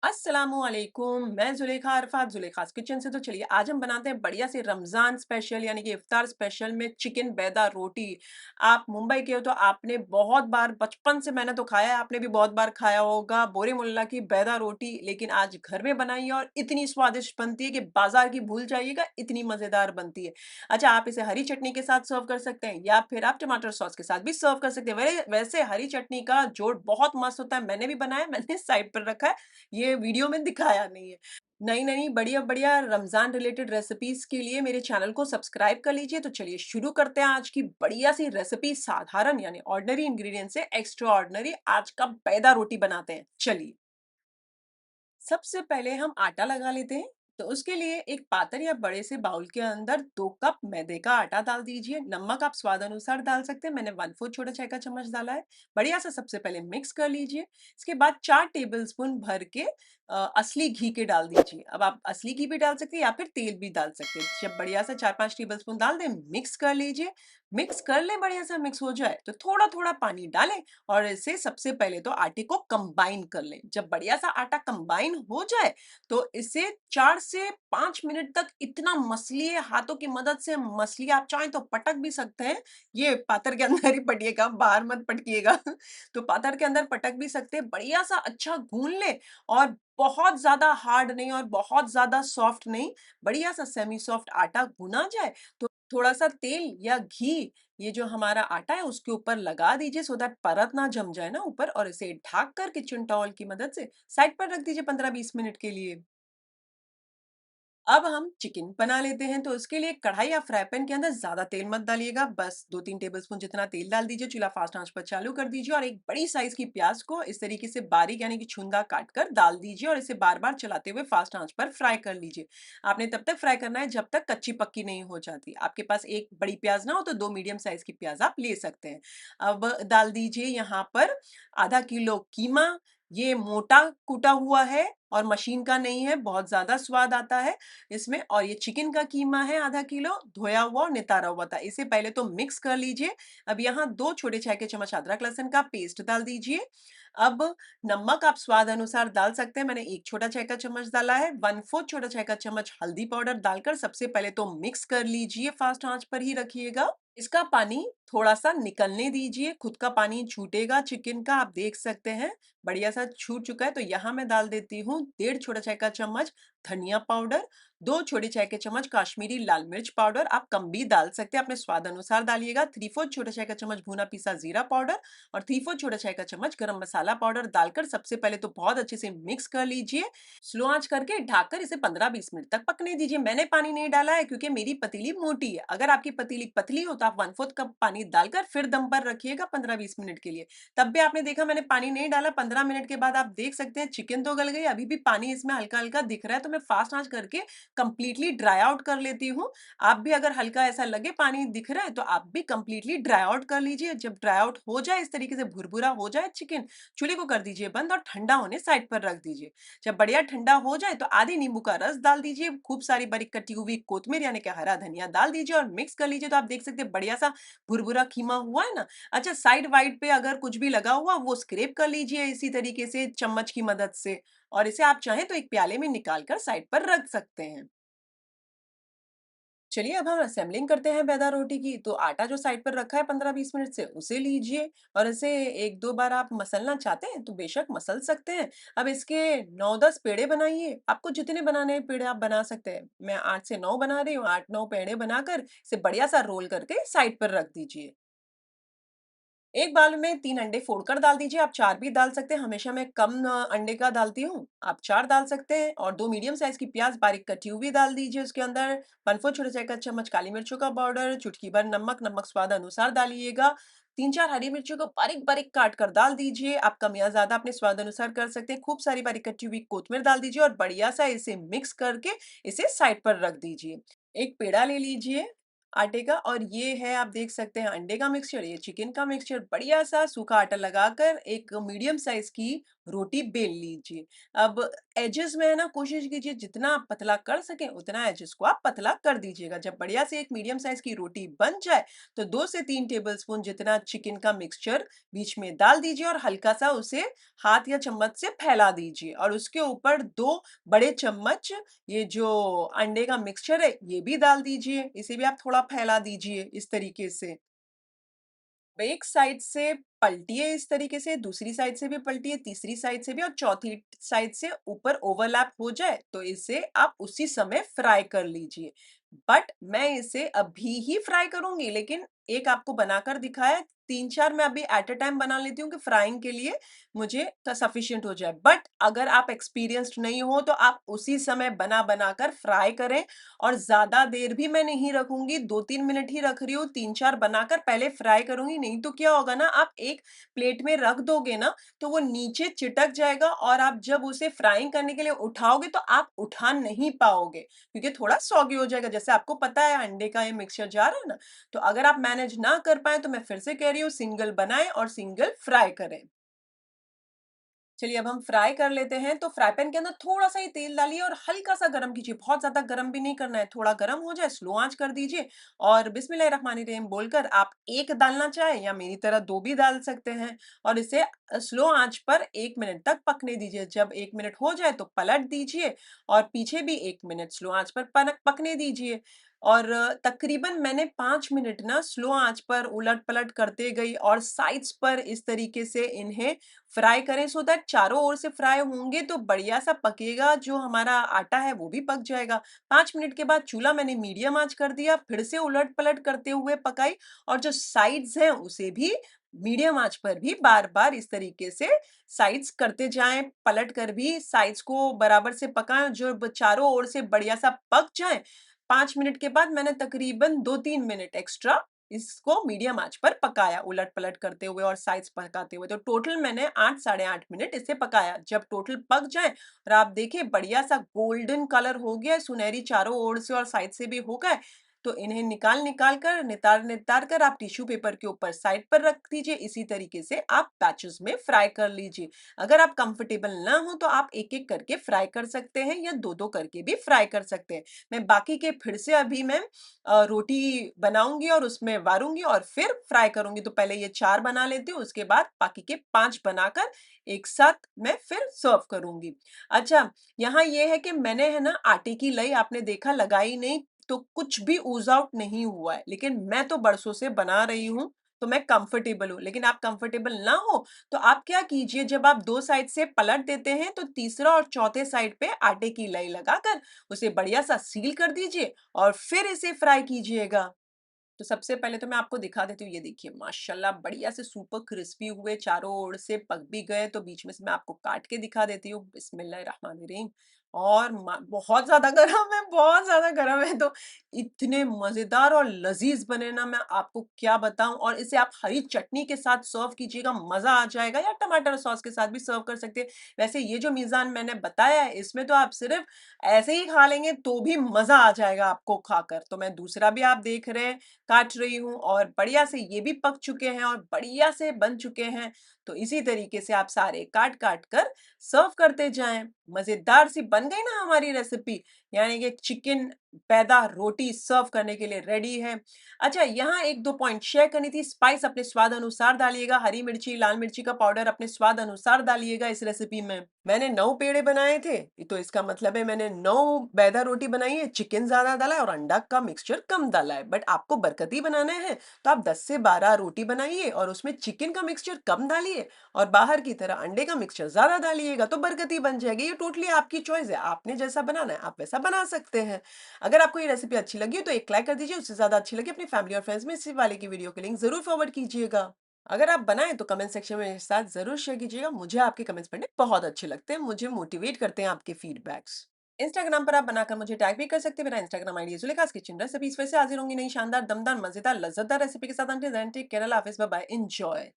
अस्सलामुअलैकुम। मैं ज़ुलेखा अरफात ज़ुलेखास किचन से। तो चलिए आज हम बनाते हैं बढ़िया से रमज़ान स्पेशल यानी कि इफ्तार स्पेशल में चिकन बैदा रोटी। आप मुंबई के हो तो आपने बहुत बार बचपन से मैंने तो खाया है, आपने भी बहुत बार खाया होगा बोरे मुल्ला की बैदा रोटी, लेकिन आज घर में बनाई है और इतनी स्वादिष्ट बनती है कि बाजार की भूल जाइएगा, इतनी मज़ेदार बनती है। अच्छा, आप इसे हरी चटनी के साथ सर्व कर सकते हैं या फिर आप टमाटर सॉस के साथ भी सर्व कर सकते हैं। वैसे हरी चटनी का जोड़ बहुत मस्त होता है, मैंने भी बनाया, मैंने साइड पर रखा है, ये वीडियो में दिखाया नहीं है। नई-नई, बढ़िया-बढ़िया रमज़ान रिलेटेड रेसिपीज़ के लिए मेरे चैनल को सब्सक्राइब कर लीजिए। तो चलिए शुरू करते हैं आज की बढ़िया-सी रेसिपी। साधारण यानी ऑर्डिनरी इंग्रीडिएंट से एक्स्ट्रा ऑर्डिनरी आज का पैदा रोटी बनाते हैं। चलिए। सबसे पहले हम आटा लगा लेते हैं। तो उसके लिए एक पात्र या बड़े से बाउल के अंदर 2 कप मैदे का आटा डाल दीजिए। नमक आप स्वाद अनुसार डाल सकते हैं, मैंने 1/4 छोटा चाय का चम्मच डाला है। बढ़िया सा सबसे पहले मिक्स कर लीजिए। इसके बाद 4 टेबलस्पून भर के असली घी के डाल दीजिए। अब आप असली घी भी डाल सकते हैं या फिर तेल भी डाल सकते हैं। जब बढ़िया सा 4-5 टेबलस्पून डाल दें, मिक्स कर लीजिए। मिक्स कर लें, बढ़िया सा मिक्स हो जाए तो थोड़ा-थोड़ा पानी डालें और इसे सबसे पहले तो आटे को कंबाइन कर लें। जब बढ़िया सा आटा कंबाइन हो जाए तो इसे 4 से 5 मिनट तक इतना मसलिए, हाथों की मदद से मसलिए। आप चाहें तो पटक भी सकते हैं। ये पात्र के अंदर ही पटिएगा, बाहर मत पटकिएगा। तो पात्र के अंदर पटक भी सकते हैं। बढ़िया सा अच्छा गूंथ लें और बहुत ज़्यादा हार्ड नहीं और बहुत ज़्यादा सॉफ्ट नहीं, बढ़िया सा सेमी सॉफ्ट आटा गूना जाए तो थोड़ा-सा तेल या घी ये जो हमारा आटा है उसके ऊपर लगा दीजिए सो दैट परत ना जम जाए ना ऊपर, और इसे ढक कर किचन टॉवल की मदद से साइड पर रख दीजिए 15-20 मिनट के लिए। अब हम चिकन बना लेते हैं। तो उसके लिए कढ़ाई या फ्राई पैन के अंदर ज़्यादा तेल मत डालिएगा, बस 2-3 टेबलस्पून जितना तेल डाल दीजिए। चूल्हा फास्ट आंच पर चालू कर दीजिए और एक बड़ी साइज़ की प्याज़ को इस तरीके से बारीक यानी कि छूंदा काट कर डाल दीजिए और इसे बार-बार चलाते हुए फास्ट आंच पर फ्राई कर लीजिए। आपने तब तक फ्राई करना है जब तक कच्ची-पक्की नहीं हो जाती। आपके पास एक बड़ी प्याज़ ना हो तो 2 मीडियम साइज़ की प्याज़ आप ले सकते हैं। अब डाल दीजिए यहाँ पर आधा किलो कीमा। ये मोटा कूटा हुआ है और मशीन का नहीं है, बहुत ज़्यादा स्वाद आता है इसमें। और ये चिकन का कीमा है आधा किलो, धोया हुआ और नितारा हुआ था। इसे पहले तो मिक्स कर लीजिए। अब यहाँ 2 छोटे चाय के चम्मच अदरक लहसुन का पेस्ट डाल दीजिए। अब नमक आप स्वाद अनुसार डाल सकते हैं, मैंने 1 छोटा चाय का चम्मच डाला है। 1/4 छोटा चाय का चम्मच हल्दी पाउडर डालकर सबसे पहले तो मिक्स कर लीजिए, फास्ट आँच पर ही रखिएगा। इसका पानी थोड़ा-सा निकलने दीजिए, खुद का पानी छूटेगा चिकन का, आप देख सकते हैं। बढ़िया-सा छूट चुका है तो यहाँ मैं डाल देती हूँ 1.5 छोटा चाय का चम्मच धनिया पाउडर, 2 छोटे चाय के चम्मच काश्मीरी लाल मिर्च पाउडर, आप कम भी डाल सकते हैं, अपने स्वाद अनुसार डालिएगा। 3/4 छोटा चाय का चम्मच भुना पीसा जीरा पाउडर और 3/4 छोटा चाय का चम्मच गरम मसाला पाउडर डालकर सबसे पहले तो बहुत अच्छे से मिक्स कर लीजिए। स्लो आँच करके ढककर इसे 15-20 मिनट तक पकने दीजिए। मैंने पानी नहीं डाला है क्योंकि मेरी पतीली मोटी है। अगर आपकी पतीली पतली हो तो आप 1/4 कप पानी डालकर फिर दम पर रखिएगा 15-20 मिनट के लिए। तब भी आपने देखा मैंने पानी नहीं डाला। 15 मिनट के बाद आप देख सकते हैं चिकन तो गल गई, अभी भी पानी इसमें हल्का-हल्का दिख रहा है, तो मैं फास्ट आँच करके कंप्लीटली ड्राई आउट कर लेती हूँ। आप भी अगर हल्का ऐसा लगे पानी दिख रहा है तो आप भी कंप्लीटली ड्राई आउट कर लीजिए। जब ड्राई आउट हो जाए, इस तरीके से भुरभुरा हो जाए चिकन, चूल्हे को कर दीजिए बंद और ठंडा होने साइड पर रख दीजिए। जब बढ़िया ठंडा हो जाए तो आधे नींबू का रस डाल दीजिए, खूब सारी बारीक कटी हुई कोतमीर यानी कि हरा धनिया डाल दीजिए और मिक्स कर लीजिए। तो आप देख सकते हैं बढ़िया सा भुरभुरा खीमा हुआ है ना। अच्छा, साइड वाइड पे अगर कुछ भी लगा हुआ वो स्क्रैप कर लीजिए इसी तरीके से चम्मच की मदद से, और इसे आप चाहें तो एक प्याले में निकाल कर साइड पर रख सकते हैं। चलिए अब हम असेंबलिंग करते हैं मैदा रोटी की। तो आटा जो साइड पर रखा है 15-20 मिनट से उसे लीजिए और इसे 1-2 बार आप मसलना चाहते हैं तो बेशक मसल सकते हैं। अब इसके 9-10 पेड़े बनाइए। आपको जितने बनाने हैं पेड़े आप बना सकते हैं। मैं 8 से 9 बना रही हूँ। 8-9 पेड़े बनाकर इसे बढ़िया सा रोल करके साइड पर रख दीजिए। एक बाउल में 3 अंडे फोड़कर डाल दीजिए, आप 4 भी डाल सकते हैं, हमेशा मैं कम अंडे का डालती हूँ, आप 4 डाल सकते हैं। और 2 मीडियम साइज़ की प्याज़ बारीक कटी हुई डाल दीजिए उसके अंदर। 1/4 छोटा चाय का चम्मच काली मिर्चों का पाउडर, चुटकी भर नमक, नमक स्वाद अनुसार डालिएगा। 3-4 हरी मिर्चियों को बारीक-बारीक काट कर डाल दीजिए, आप कम या ज़्यादा अपने स्वाद अनुसार कर सकते हैं। खूब सारी बारीक कटी हुई कोतमीर डाल दीजिए और बढ़िया सा इसे मिक्स करके इसे साइड पर रख दीजिए। एक पेड़ा ले लीजिए आटे का और ये है आप देख सकते हैं अंडे का मिक्सचर, ये चिकन का मिक्सचर। बढ़िया सा सूखा आटा लगाकर एक मीडियम साइज की रोटी बेल लीजिए। अब एजेस में है ना कोशिश कीजिए जितना आप पतला कर सकें उतना एजेस को आप पतला कर दीजिएगा। जब बढ़िया से एक मीडियम साइज़ की रोटी बन जाए तो 2 से 3 टेबलस्पून जितना चिकन का मिक्सचर बीच में डाल दीजिए और हल्का-सा उसे हाथ या चम्मच से फैला दीजिए और उसके ऊपर 2 बड़े चम्मच ये जो अंडे का मिक्सचर है ये भी डाल दीजिए। इसे भी आप थोड़ा फैला दीजिए इस तरीके से। एक साइड से पलटिए इस तरीके से, दूसरी साइड से भी पलटिए, तीसरी साइड से भी और चौथी साइड से ऊपर ओवरलैप हो जाए तो इसे आप उसी समय फ्राई कर लीजिए। बट मैं इसे अभी ही फ्राई करूँगी लेकिन एक आपको बनाकर दिखाया, 3-4 मैं अभी एट अ टाइम बना लेती हूँ कि फ्राइंग के लिए मुझे सफिशिएंट हो जाए। बट अगर आप एक्सपीरियंस्ड नहीं हो तो आप उसी समय बना-बना कर फ्राई करें और ज़्यादा देर भी मैं नहीं रखूँगी, 2-3 मिनट ही रख रही हूँ, 3-4 बनाकर पहले फ्राई करूँगी, नहीं तो क्या होगा ना आप एक प्लेट में रख दोगे ना, तो वो नीचे चिटक जाएगा और आप जब उसे फ्राइंग करने के लिए उठाओगे तो आप उठा नहीं पाओगे, क्योंकि थोड़ा सॉगी हो जाएगा। जैसे आपको पता है अंडे का ये मिक्सचर जार है ना, तो अगर आप मैनेज ना कर पाएँ तो मैं फिर से कह रही हूँ सिंगल बनाएँ और सिंगल फ्राई करें। चलिए अब हम फ्राई कर लेते हैं। तो फ्राई पैन के अंदर थोड़ा-सा ही तेल डालिए और हल्का-सा गरम कीजिए, बहुत ज़्यादा गरम भी नहीं करना है, थोड़ा गरम हो जाए स्लो आँच कर दीजिए और बिस्मिल्लाहिर्रहमानिर्रहीम बोलकर आप 1 डालना चाहें या मेरी तरह 2 भी डाल सकते हैं और इसे स्लो आँच पर 1 मिनट तक पकने दीजिए। जब 1 मिनट हो जाए तो पलट दीजिए और पीछे भी 1 मिनट स्लो आँच पर पनक पकने दीजिए और तकरीबन मैंने 5 मिनट ना स्लो आँच पर उलट-पलट करते गई और साइड्स पर इस तरीके से इन्हें फ्राई करें सो दैट चारों ओर से फ्राई होंगे तो बढ़िया सा पकेगा, जो हमारा आटा है वो भी पक जाएगा। 5 मिनट के बाद चूल्हा मैंने मीडियम आँच कर दिया, फिर से उलट-पलट करते हुए पकाई और जो साइड्स हैं उसे भी मीडियम आँच पर भी बार-बार इस तरीके से साइड्स करते जाएँ, पलट कर भी साइड्स को बराबर से पकाएँ, जो चारों ओर से बढ़िया सा पक जाएँ। 5 मिनट के बाद मैंने तकरीबन 2-3 मिनट एक्स्ट्रा इसको मीडियम आँच पर पकाया, उलट-पलट करते हुए और साइड्स पकाते हुए। तो टोटल मैंने 8 साढ़े 8 मिनट इसे पकाया। जब टोटल पक जाएँ और आप देखिए बढ़िया-सा गोल्डन कलर हो गया है, सुनहरी चारों ओर से और साइड से भी हो गए, तो इन्हें निकाल-निकाल कर, नितार-नितार कर आप टिश्यू पेपर के ऊपर साइड पर रख दीजिए। इसी तरीके से आप बैचेज़ में फ्राई कर लीजिए। अगर आप कंफर्टेबल ना हो तो आप एक-एक करके फ्राई कर सकते हैं या 2-2 करके भी फ्राई कर सकते हैं। मैं बाकी के फिर से अभी मैं रोटी बनाऊँगी और उसमें वारूँगी और फिर फ्राई करूँगी। तो पहले ये 4 बना लेती हूँ, उसके बाद बाकी के 5 बनाकर एक साथ मैं फिर सर्व करूँगी। अच्छा, यहाँ ये है कि मैंने है ना आटे की लई आपने देखा लगाई नहीं, तो कुछ भी ooze आउट नहीं हुआ है। लेकिन मैं तो बरसों से बना रही हूँ, तो मैं कंफर्टेबल हूँ। लेकिन आप कंफर्टेबल ना हो, तो आप क्या कीजिए जब आप 2 साइड से पलट देते हैं, तो तीसरा और चौथे साइड पे आटे की लई लगाकर उसे बढ़िया-सा सील कर दीजिए और फिर इसे फ्राई कीजिएगा। तो सबसे पहले तो मैं आपको दिखा देती हूँ, ये देखिए माशाल्लाह बढ़िया से सुपर क्रिस्पी हुए, चारों ओर से पक भी गए, तो बीच में से मैं आपको काट के दिखा देती हूँ। बिस्मिल्लाहिर्रहमानिर्रहीम और बहुत ज़्यादा गरम है, बहुत ज़्यादा गरम है, तो इतने मज़ेदार और लज़ीज़ बने ना मैं आपको क्या बताऊँ और इसे आप हरी चटनी के साथ सर्व कीजिएगा, मज़ा आ जाएगा या टमाटर सॉस के साथ भी सर्व कर सकते हैं। वैसे ये जो मीज़ान मैंने बताया है, इसमें तो आप सिर्फ़ ऐसे ही खा लेंगे तो भी मज़ा आ जाएगा आपको खाकर। तो मैं दूसरा भी आप देख रहे हैं काट रही हूँ और बढ़िया से ये भी पक चुके हैं और बढ़िया से बन चुके हैं। तो इसी तरीके से आप सारे काट-काट कर सर्व करते जाएँ। मज़ेदार सी बन गई ना हमारी रेसिपी, यानी कि चिकन पैदा रोटी सर्व करने के लिए रेडी है। अच्छा, यहाँ 1-2 पॉइंट शेयर करनी थी। स्पाइस अपने स्वाद अनुसार डालिएगा, हरी मिर्ची, लाल मिर्ची का पाउडर अपने स्वाद अनुसार डालिएगा इस रेसिपी में। मैंने 9 पेड़े बनाए थे, तो इसका मतलब है मैंने 9 मैदा रोटी बनाई है, चिकन ज़्यादा डाला है और अंडा का मिक्सचर कम डाला है। बट आपको बरकती बनाना है, तो आप 10 से 12 रोटी बनाइए और उसमें चिकन का मिक्सचर कम डालिए और बाहर की तरह अंडे का मिक्सचर ज़्यादा डालिएगा, तो बरकती बन जाएगी। ये टोटली आपकी चॉइस है, आपने जैसा बनाना है, आप वैसा बना सकते हैं। अगर आपको ये रेसिपी अच्छी लगी हो, तो एक लाइक कर दीजिए, उससे ज़्यादा अच्छी लगी अपनी फैमिली और फ्रेंड्स में इसी वाले की वीडियो के लिंक ज़रूर फॉरवर्ड कीजिएगा। अगर आप बनाएँ तो कमेंट सेक्शन में मेरे साथ ज़रूर शेयर कीजिएगा। मुझे आपके कमेंट्स पढ़ने बहुत अच्छे लगते हैं, मुझे मोटिवेट करते हैं आपके फीडबैक्स। इंस्टाग्राम पर आप बनाकर मुझे टैग भी कर सकते हैं। मेरा इंस्टाग्राम आईडी है ज़ुलेखास किचन रेसिपीज़। फिर से हाज़िर होंगी नई शानदार, दमदार, मज़ेदार, लज़्ज़तदार रेसिपी के साथ। अंटिल देन टेक केयर, अल्लाह हाफ़िज़, बाय बाय, एन्जॉय।